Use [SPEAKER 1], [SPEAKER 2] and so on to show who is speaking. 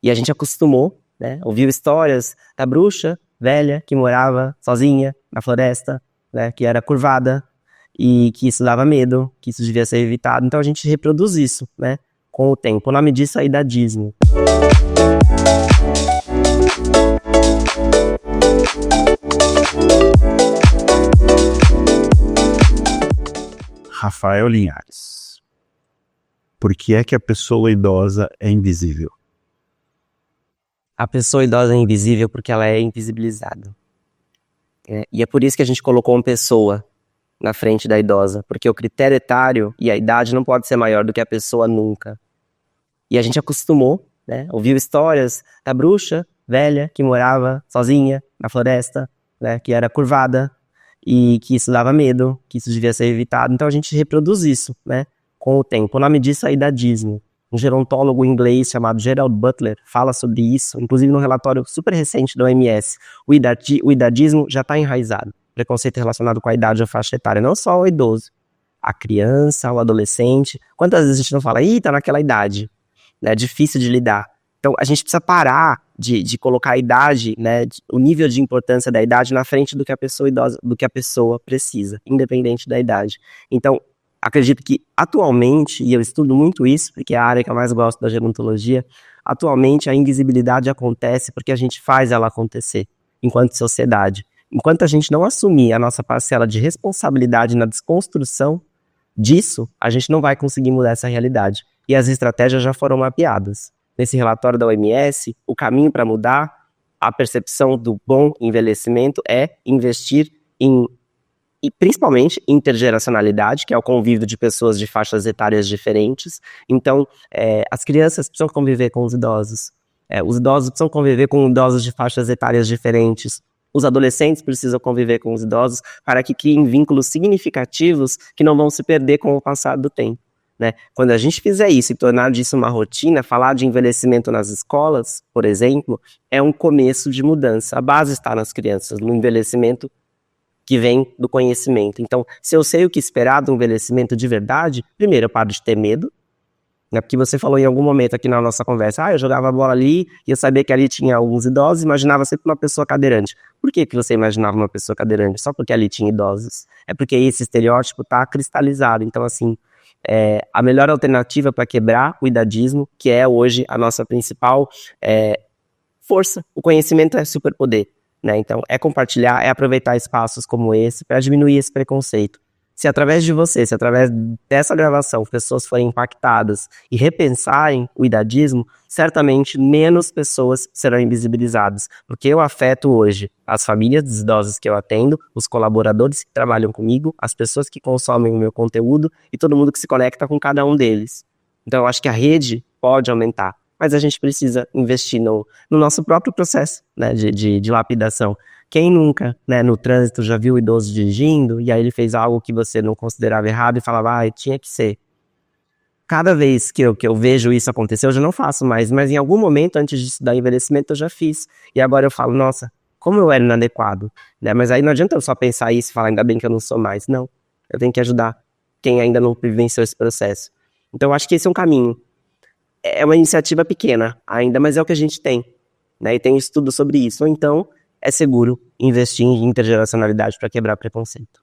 [SPEAKER 1] E a gente acostumou, né? Ouviu histórias da bruxa velha que morava sozinha na floresta, né? Que era curvada e que isso dava medo, que isso devia ser evitado. Então a gente reproduz isso, né? Com o tempo. O nome disso é idadismo.
[SPEAKER 2] Rafael Linhares. Por que é que a pessoa idosa é invisível?
[SPEAKER 1] A pessoa idosa é invisível porque ela é invisibilizada. E é por isso que a gente colocou uma pessoa na frente da idosa, porque o critério etário e a idade não pode ser maior do que a pessoa nunca. E a gente acostumou, né? Ouviu histórias da bruxa velha que morava sozinha na floresta, né? Que era curvada e que isso dava medo, que isso devia ser evitado. Então a gente reproduz isso, né? Com o tempo. O nome disso é idadismo. Um gerontólogo inglês chamado Gerald Butler fala sobre isso, inclusive num relatório super recente da OMS. O idadismo já está enraizado. Preconceito relacionado com a idade ou faixa etária, não só o idoso, a criança, o adolescente. Quantas vezes a gente não fala, tá naquela idade, né? É difícil de lidar. Então a gente precisa parar de colocar a idade, né? O nível de importância da idade na frente do que a pessoa idosa, do que a pessoa precisa, independente da idade. Então, acredito que atualmente, e eu estudo muito isso, porque é a área que eu mais gosto da gerontologia, atualmente a invisibilidade acontece porque a gente faz ela acontecer, enquanto sociedade. Enquanto a gente não assumir a nossa parcela de responsabilidade na desconstrução disso, a gente não vai conseguir mudar essa realidade. E as estratégias já foram mapeadas. Nesse relatório da OMS, o caminho para mudar a percepção do bom envelhecimento é investir em, e principalmente, intergeracionalidade, que é o convívio de pessoas de faixas etárias diferentes. Então, as crianças precisam conviver com os idosos precisam conviver com idosos de faixas etárias diferentes. Os adolescentes precisam conviver com os idosos para que criem vínculos significativos que não vão se perder com o passar do tempo, né? Quando a gente fizer isso e tornar disso uma rotina, falar de envelhecimento nas escolas, por exemplo, é um começo de mudança. A base está nas crianças, no envelhecimento que vem do conhecimento. Então, se eu sei o que esperar do envelhecimento de verdade, primeiro eu paro de ter medo, né? Porque você falou em algum momento aqui na nossa conversa, eu jogava a bola ali e eu sabia que ali tinha alguns idosos, imaginava sempre uma pessoa cadeirante. Por que você imaginava uma pessoa cadeirante? Só porque ali tinha idosos. É porque esse estereótipo está cristalizado. Então, assim, a melhor alternativa para quebrar o idadismo, que é hoje a nossa principal força. O conhecimento é superpoder, né? Então, é compartilhar, é aproveitar espaços como esse para diminuir esse preconceito. Se através de você, se através dessa gravação, pessoas forem impactadas e repensarem o idadismo, certamente menos pessoas serão invisibilizadas. Porque eu afeto hoje as famílias dos idosos que eu atendo, os colaboradores que trabalham comigo, as pessoas que consomem o meu conteúdo e todo mundo que se conecta com cada um deles. Então eu acho que a rede pode aumentar, mas a gente precisa investir no nosso próprio processo, né, de lapidação. Quem nunca, né, no trânsito já viu o idoso dirigindo e aí ele fez algo que você não considerava errado e falava, tinha que ser. Cada vez que eu vejo isso acontecer, eu já não faço mais, mas em algum momento antes de estudar envelhecimento eu já fiz. E agora eu falo, nossa, como eu era inadequado, né? Mas aí não adianta eu só pensar isso e falar, ainda bem que eu não sou mais. Não, eu tenho que ajudar quem ainda não vivenciou esse processo. Então eu acho que esse é um caminho. É uma iniciativa pequena ainda, mas é o que a gente tem, né? E tem estudo sobre isso. Ou então, é seguro investir em intergeracionalidade para quebrar preconceito.